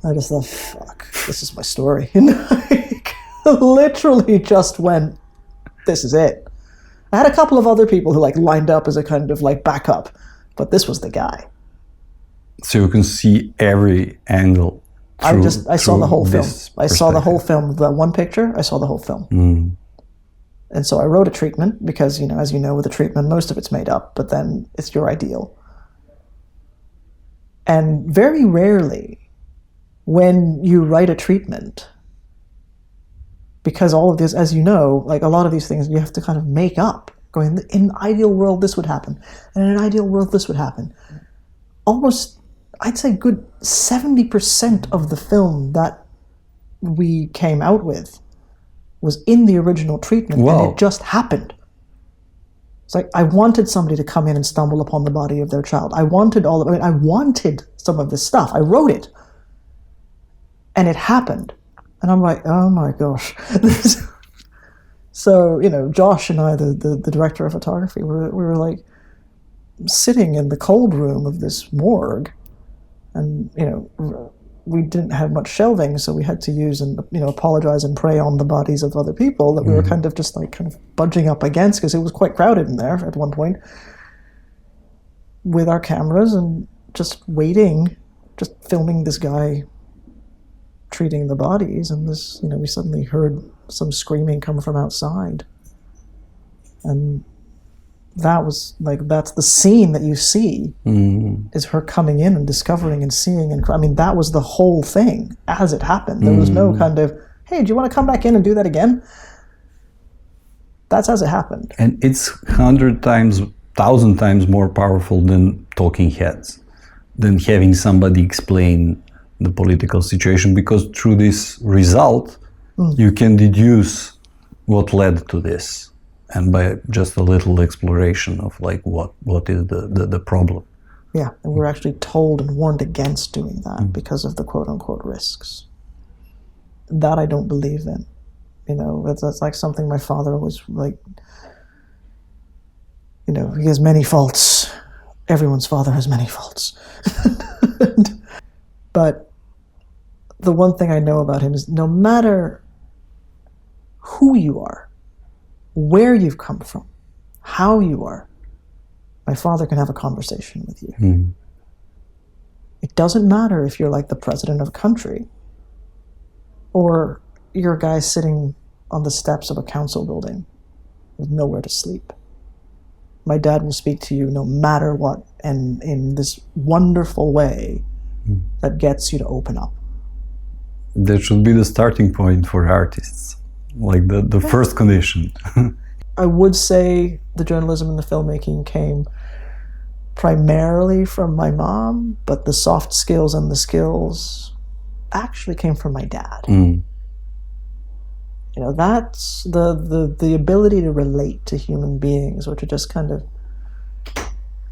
I just thought, fuck, this is my story. And I literally just went, this is it. I had a couple of other people who like lined up as a kind of like backup, but this was the guy. So you can see every angle. I saw the whole film. I saw the whole film. The one picture, I saw the whole film. And so I wrote a treatment because, you know, as you know, with a treatment, most of it's made up, but then it's your ideal. And very rarely, when you write a treatment, because all of this, as you know, like a lot of these things, you have to kind of make up. Going, in an ideal world, this would happen. And in an ideal world, this would happen. Almost, I'd say good 70% of the film that we came out with was in the original treatment. Wow. And it just happened. It's like, I wanted somebody to come in and stumble upon the body of their child. I wanted some of this stuff. I wrote it. And it happened. And I'm like, oh my gosh. So, you know, Josh and I, the director of photography, we were like sitting in the cold room of this morgue. And, you know, we didn't have much shelving, so we had to use and, you know, apologize and pray on the bodies of other people that we were kind of just like kind of budging up against, because it was quite crowded in there at one point, with our cameras and just waiting, just filming this guy treating the bodies. And this, you know, we suddenly heard some screaming come from outside. And that was like, that's the scene that you see, is her coming in and discovering and seeing. And I mean, that was the whole thing as it happened. There was no kind of, hey, do you want to come back in and do that again? That's as it happened. And it's 100 times, 1,000 times more powerful than talking heads, than having somebody explain the political situation, because through this result, you can deduce what led to this. And by just a little exploration of like what is the problem. Yeah, and we're actually told and warned against doing that because of the quote-unquote risks. That I don't believe in. You know, that's like something my father was like, you know, he has many faults. Everyone's father has many faults. But the one thing I know about him is no matter who you are, where you've come from, how you are, my father can have a conversation with you. It doesn't matter if you're like the president of a country or you're a guy sitting on the steps of a council building with nowhere to sleep. My dad will speak to you no matter what, and in this wonderful way that gets you to open up. That should be the starting point for artists. Like the first condition. I would say the journalism and the filmmaking came primarily from my mom, but the soft skills and the skills actually came from my dad. You know, that's the ability to relate to human beings, which are just kind of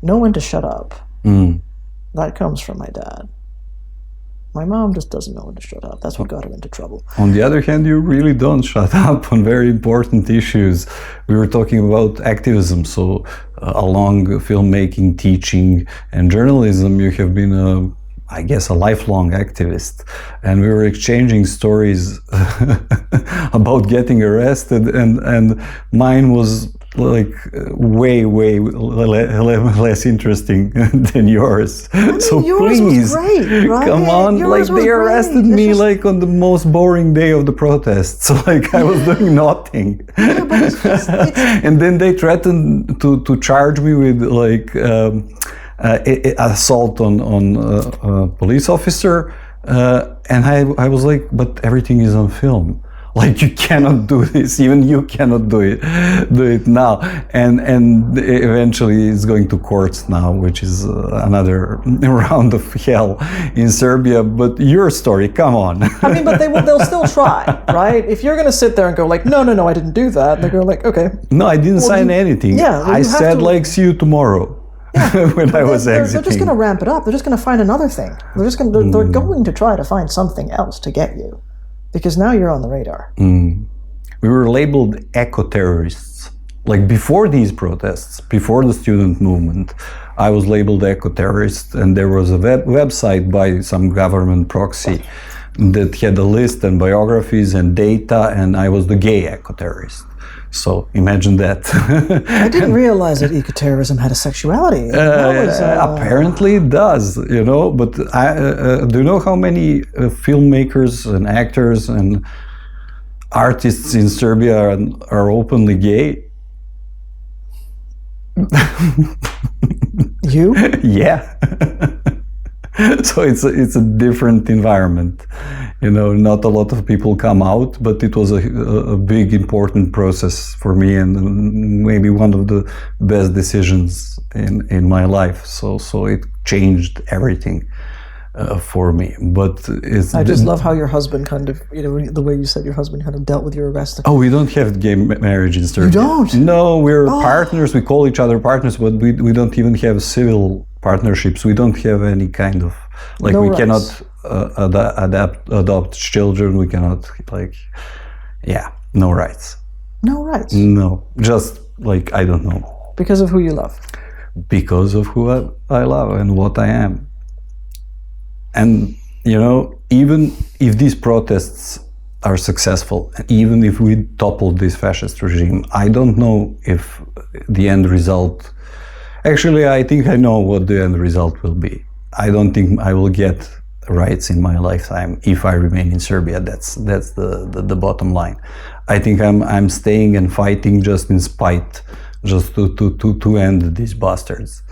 know when to shut up. That comes from my dad. My mom just doesn't know when to shut up. That's what got her into trouble. On the other hand, you really don't shut up on very important issues. We were talking about activism, so along filmmaking, teaching, and journalism, you have been a lifelong activist. And we were exchanging stories about getting arrested, and mine was like way less interesting than yours. I mean, so yours please, was great, right? come on! Yours like they arrested me like on the most boring day of the protest. So like I was doing nothing. Yeah, but it's and then they threatened to charge me with like assault on a police officer, and I was like, but everything is on film. Like, you cannot do this. Even you cannot do it now. And eventually it's going to courts now, which is another round of hell in Serbia. But your story, come on. I mean, but they'll still try, right? If you're going to sit there and go like, no, I didn't do that. And they go like, okay. No, I didn't sign anything. Yeah, well, I said like, see you tomorrow. Yeah, when I was exiting. They're just going to ramp it up. They're just going to find another thing. They're going to try to find something else to get you. Because now you're on the radar. We were labeled eco-terrorists. Like before these protests, before the student movement, I was labeled eco-terrorist, and there was a website by some government proxy that had a list and biographies and data, and I was the gay eco-terrorist. So imagine that. I didn't realize that eco-terrorism had a sexuality. Apparently it does, you know. But do you know how many filmmakers and actors and artists in Serbia are openly gay? You? Yeah. So it's a different environment, you know. Not a lot of people come out, but it was a big important process for me, and maybe one of the best decisions in my life. So it changed everything for me. But I just love how your husband kind of, you know, the way you said your husband kind of dealt with your arrest. Oh, we don't have gay marriage in Serbia. You don't? No, we're partners. We call each other partners, but we don't even have civil partnerships. We don't have any kind of, like, no we rights. Cannot adopt children. We cannot, like, no rights. No rights? No, just like, I don't know. Because of who you love? Because of who I love and what I am. And, you know, even if these protests are successful, even if we topple this fascist regime, I don't know if the end result... Actually, I think I know what the end result will be. I don't think I will get rights in my lifetime if I remain in Serbia. That's the bottom line. I think I'm staying and fighting just in spite, just to end these bastards,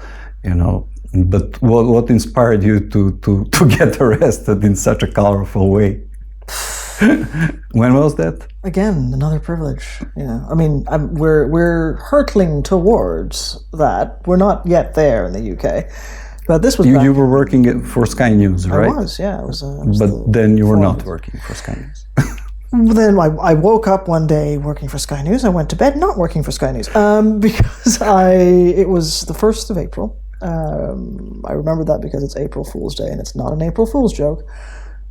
you know. But what inspired you to get arrested in such a colorful way? When was that? Again, another privilege. Yeah, I mean, we're hurtling towards that. We're not yet there in the UK, but this was. You were working for Sky News, right? I was, yeah. I was but then you were not working for Sky News. Then I woke up one day working for Sky News. I went to bed not working for Sky News because it was the 1st of April. I remember that because it's April Fool's Day, and it's not an April Fool's joke.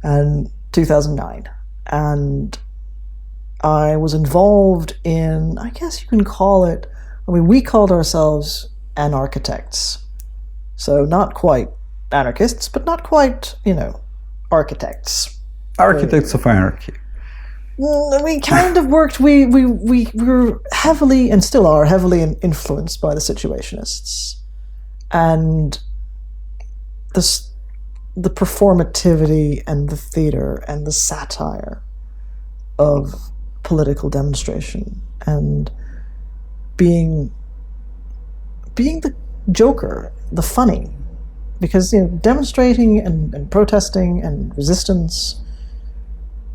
And 2009. And I was involved in, I guess you can call it, I mean, we called ourselves anarchitects. So not quite anarchists, but not quite, you know, architects. Architects of anarchy. We kind of worked, we were heavily, and still are heavily influenced by the Situationists. And the performativity and the theater and the satire of political demonstration and being the joker, the funny, because, you know, demonstrating and protesting and resistance,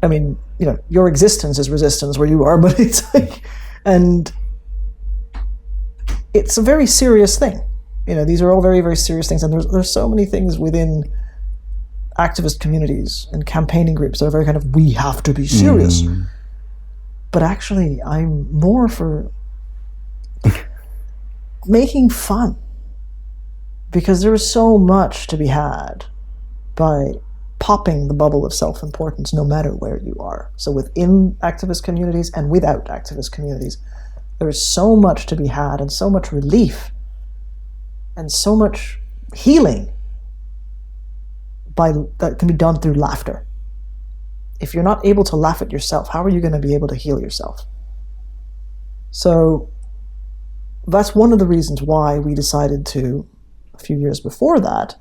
I mean, you know, your existence is resistance where you are, but it's like, and it's a very serious thing. You know, these are all very, very serious things, and there's so many things within activist communities and campaigning groups that are very kind of, we have to be serious. But actually, I'm more for making fun, because there is so much to be had by popping the bubble of self-importance no matter where you are. So within activist communities and without activist communities, there is so much to be had and so much relief and so much healing that can be done through laughter. If you're not able to laugh at yourself, how are you going to be able to heal yourself? So that's one of the reasons why we decided to, a few years before that,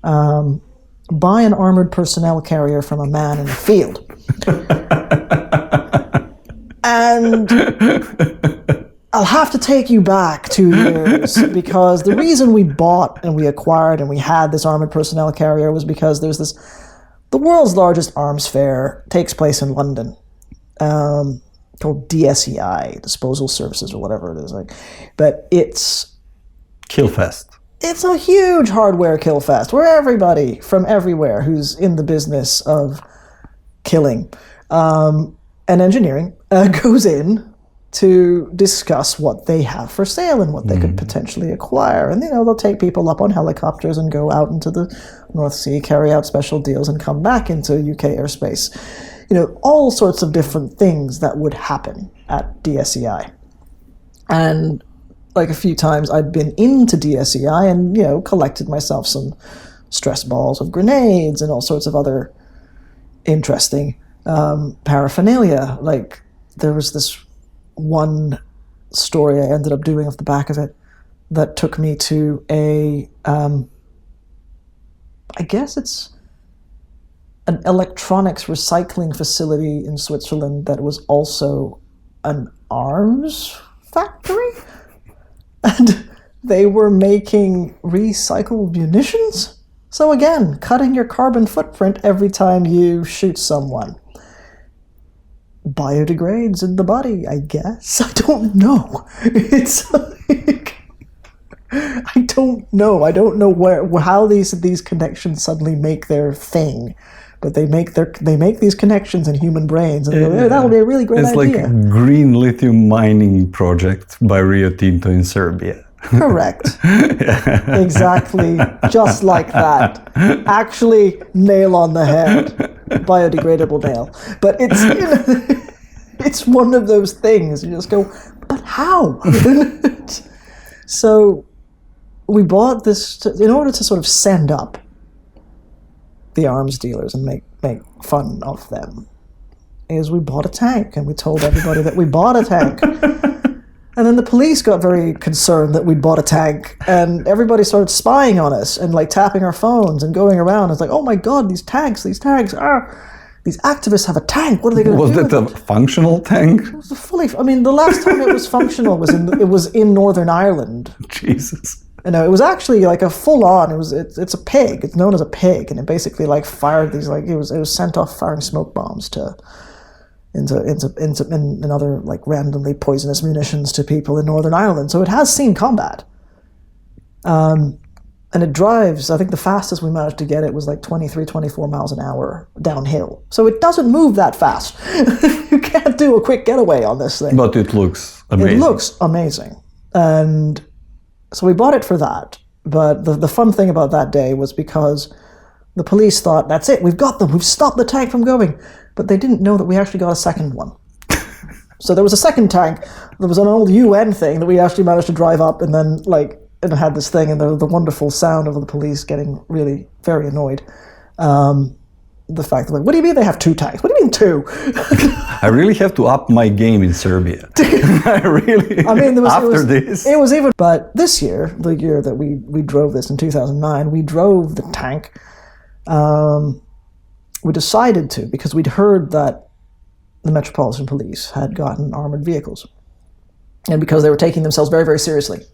buy an armored personnel carrier from a man in the field. And I'll have to take you back 2 years, because the reason we bought and we acquired and we had this armored personnel carrier was because there's the world's largest arms fair takes place in London, called DSEI, Disposal Services or whatever it is. But it's... Killfest. It's a huge hardware kill fest where everybody from everywhere who's in the business of killing and engineering goes in to discuss what they have for sale and what they could potentially acquire. And, you know, they'll take people up on helicopters and go out into the North Sea, carry out special deals, and come back into UK airspace. You know, all sorts of different things that would happen at DSEI. And like a few times I'd been into DSEI and, you know, collected myself some stress balls of grenades and all sorts of other interesting paraphernalia. Like, there was this one story I ended up doing off the back of it that took me to I guess it's an electronics recycling facility in Switzerland that was also an arms factory. And they were making recycled munitions. So again, cutting your carbon footprint every time you shoot someone. Biodegrades in the body, I guess. I don't know. It's like, I don't know. I don't know how these connections suddenly make their thing. But they make these connections in human brains, and that'll be a really great idea. It's like a green lithium mining project by Rio Tinto in Serbia. Correct. Exactly. Just like that. Actually, nail on the head. Biodegradable nail. But it's it's one of those things. You just go, but how? So we bought this in order to sort of send up the arms dealers and make fun of them. Is we bought a tank, and we told everybody that we bought a tank. And then the police got very concerned that we'd bought a tank, and everybody started spying on us and like tapping our phones and going around. It's like, oh my God, these tanks these activists have a tank. What are they going to do? Was that a functional tank? It was the last time it was functional was in Northern Ireland. Jesus. You know, it was actually like a full-on. It's a pig. It's known as a pig, and it basically like fired these it was sent off firing smoke bombs into other like randomly poisonous munitions to people in Northern Ireland. So it has seen combat, and it drives. I think the fastest we managed to get it was like 23, 24 miles an hour downhill. So it doesn't move that fast. You can't do a quick getaway on this thing. But it looks amazing. It looks amazing, and so we bought it for that. But the fun thing about that day was because the police thought, that's it, we've got them, we've stopped the tank from going. But they didn't know that we actually got a second one. So there was a second tank. There was an old UN thing that we actually managed to drive up, and then it had this thing, and the wonderful sound of the police getting really very annoyed. The fact that, what do you mean they have two tanks? What do you mean two? I really have to up my game in Serbia. It was even, but this year, the year that we drove this in 2009, we drove the tank. We decided to, because we'd heard that the Metropolitan Police had gotten armored vehicles, and because they were taking themselves very, very seriously.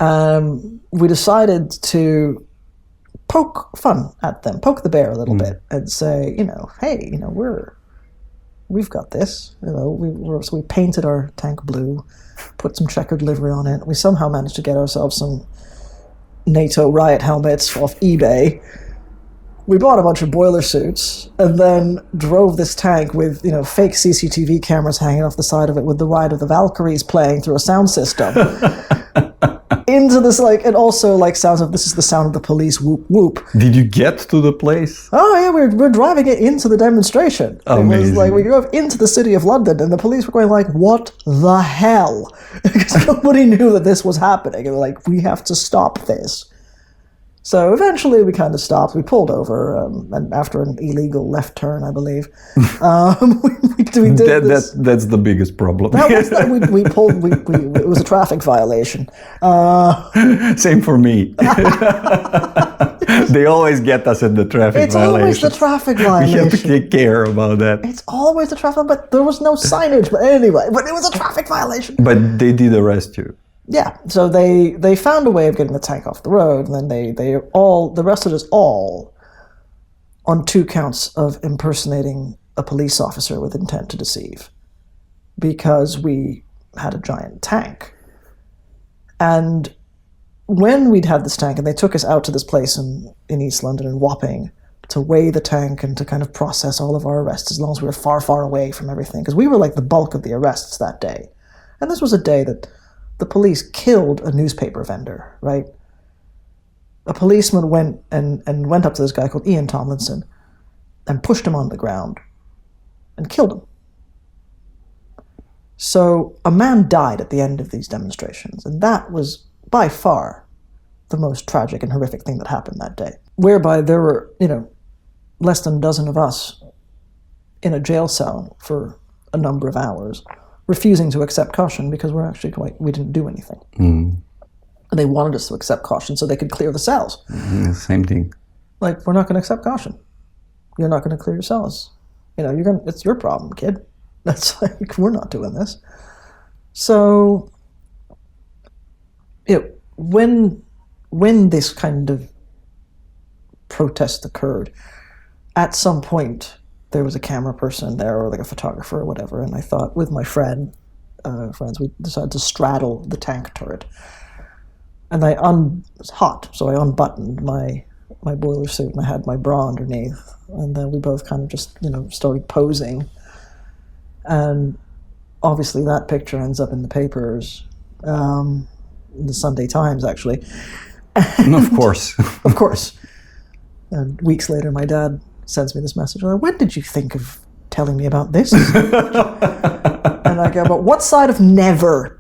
We decided to poke fun at them, poke the bear a little bit, and say, hey, we've got this. So we painted our tank blue, put some checkered livery on it. We somehow managed to get ourselves some NATO riot helmets off eBay. We bought a bunch of boiler suits, and then drove this tank with, fake CCTV cameras hanging off the side of it, with the Ride of the Valkyries playing through a sound system. Into this, and also sounds of, this is the sound of the police, whoop whoop. Did you get to the place? Oh yeah, we're driving it into the demonstration. Amazing. It was we drove into the city of London, and the police were going what the hell? Because nobody knew that this was happening. And we're we have to stop this. So eventually we kind of stopped. We pulled over, and after an illegal left turn, I believe, we did this. That's the biggest problem. We pulled. It was a traffic violation. Same for me. They always get us in the traffic violation. It's always the traffic violation. We have to take care about that. It's always the traffic, but there was no signage. But anyway, it was a traffic violation. But they did arrest you. Yeah, so they found a way of getting the tank off the road, and then they arrested us all on 2 counts of impersonating a police officer with intent to deceive, because we had a giant tank. And when we'd had this tank, and they took us out to this place in East London, in Wapping, to weigh the tank and to kind of process all of our arrests, as long as we were far, far away from everything, because we were the bulk of the arrests that day. And this was a day that the police killed a newspaper vendor, right? A policeman went up to this guy called Ian Tomlinson and pushed him on the ground and killed him. So a man died at the end of these demonstrations, and that was by far the most tragic and horrific thing that happened that day, whereby there were, less than a dozen of us in a jail cell for a number of hours, refusing to accept caution because we didn't do anything. And they wanted us to accept caution so they could clear the cells. Same thing. Like, we're not going to accept caution. You're not going to clear your cells. It's your problem, kid. That's like, we're not doing this. So, when this kind of protest occurred, at some point there was a camera person there or like a photographer or whatever, and I thought with my friends, we decided to straddle the tank turret. And it was hot, so I unbuttoned my boiler suit and I had my bra underneath. And then we both kind of just, started posing. And obviously that picture ends up in the papers, in the Sunday Times, actually. Of course. Of course. And weeks later, my dad sends me this message. Like, when did you think of telling me about this? And I go, but what side of never?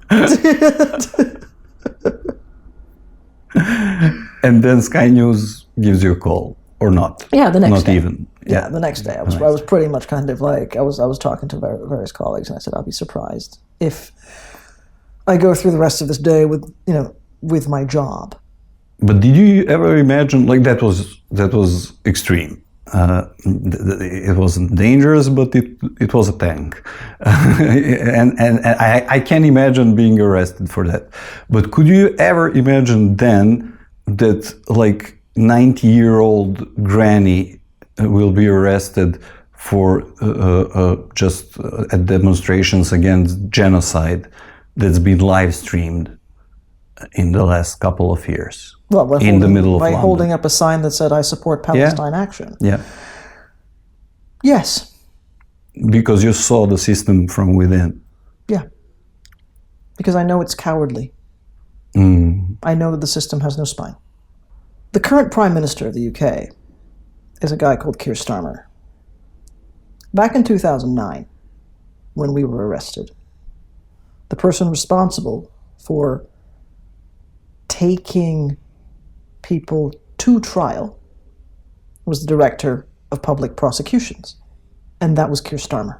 And then Sky News gives you a call, or not? Yeah, the next day. Not even. Yeah, the next day. I was pretty much kind of like, I was talking to various colleagues, and I said, I'll be surprised if I go through the rest of this day with my job. But did you ever imagine, like, that was extreme? It wasn't dangerous, but it was a tank, and I can't imagine being arrested for that. But could you ever imagine then that like 90-year-old granny will be arrested for just at demonstrations against genocide that's been live streamed in the last couple of years? Well, in the middle of London. By holding up a sign that said, I support Palestine action. Yeah. Yes. Because you saw the system from within. Yeah. Because I know it's cowardly. I know that the system has no spine. The current Prime Minister of the UK is a guy called Keir Starmer. Back in 2009, when we were arrested, the person responsible for taking people to trial was the director of public prosecutions, and that was Keir Starmer.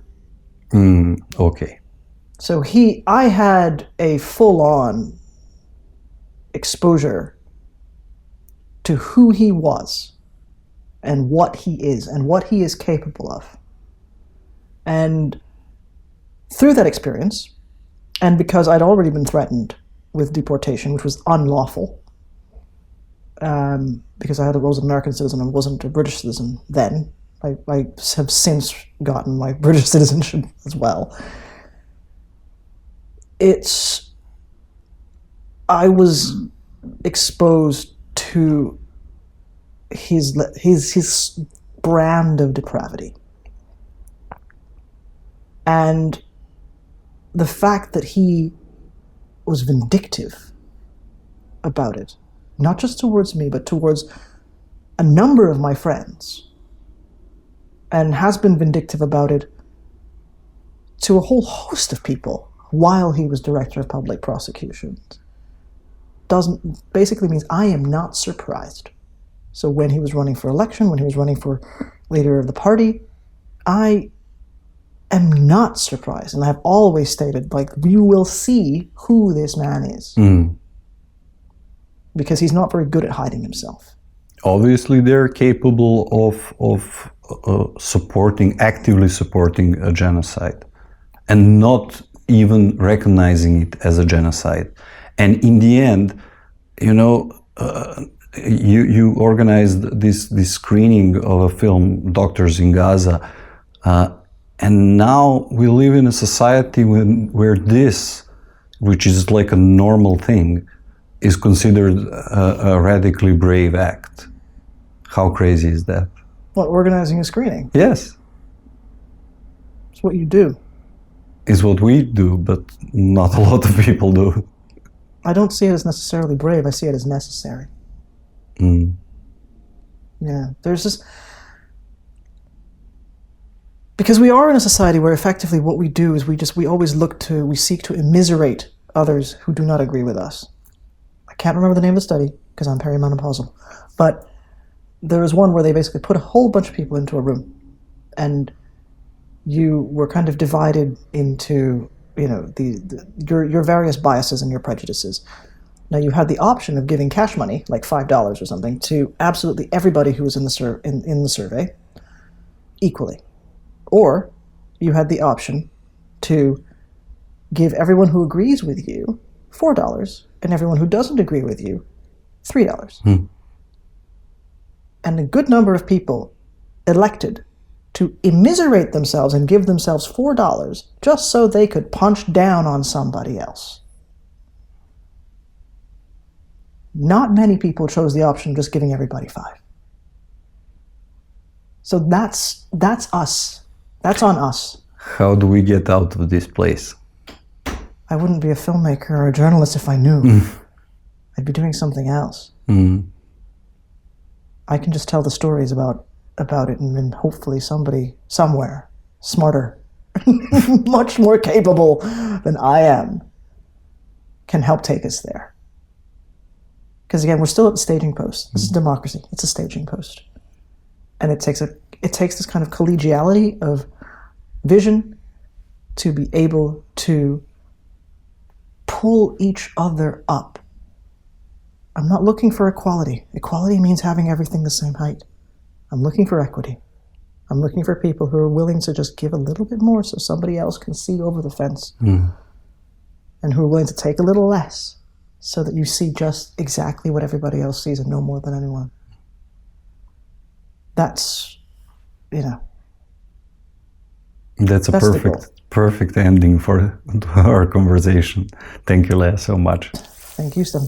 Okay. So I had a full-on exposure to who he was and what he is and what he is capable of. And through that experience, and because I'd already been threatened with deportation, which was unlawful, because I was an American citizen and wasn't a British citizen then. I have since gotten my British citizenship as well. I was exposed to his brand of depravity. And the fact that he was vindictive about it, not just towards me, but towards a number of my friends, and has been vindictive about it to a whole host of people while he was director of public prosecutions, basically means I am not surprised. So when he was running for election, when he was running for leader of the party, I am not surprised. And I've always stated, like, you will see who this man is. Because he's not very good at hiding himself. Obviously, they're capable of actively supporting a genocide, and not even recognizing it as a genocide. And in the end, you organized this screening of a film, Doctors in Gaza, and now we live in a society where this, which is like a normal thing, is considered a radically brave act. How crazy is that? What, organizing a screening? Yes. It's what you do. It's what we do, but not a lot of people do. I don't see it as necessarily brave. I see it as necessary. Yeah, there's this... Because we are in a society where effectively what we do is we seek to immiserate others who do not agree with us. I can't remember the name of the study because I'm perimenopausal. But there was one where they basically put a whole bunch of people into a room, and you were kind of divided into, you know, your various biases and your prejudices. Now you had the option of giving cash money, like $5 or something, to absolutely everybody who was in the survey equally, or you had the option to give everyone who agrees with you $4 and everyone who doesn't agree with you $3. And a good number of people elected to immiserate themselves and give themselves $4 just so they could punch down on somebody else. Not many people chose the option of just giving everybody $5. So that's us. That's on us. How do we get out of this place? I wouldn't be a filmmaker or a journalist if I knew. I'd be doing something else. I can just tell the stories about it, and then hopefully somebody somewhere smarter, much more capable than I am, can help take us there. Because again, we're still at the staging post. This is democracy. It's a staging post. And it takes this kind of collegiality of vision to be able to pull each other up. I'm not looking for equality. Equality means having everything the same height. I'm looking for equity. I'm looking for people who are willing to just give a little bit more so somebody else can see over the fence. And who are willing to take a little less so that you see just exactly what everybody else sees and no more than anyone. That's, you know. That's a perfect ending for our conversation. Thank you, Leah, so much. Thank you, Stan.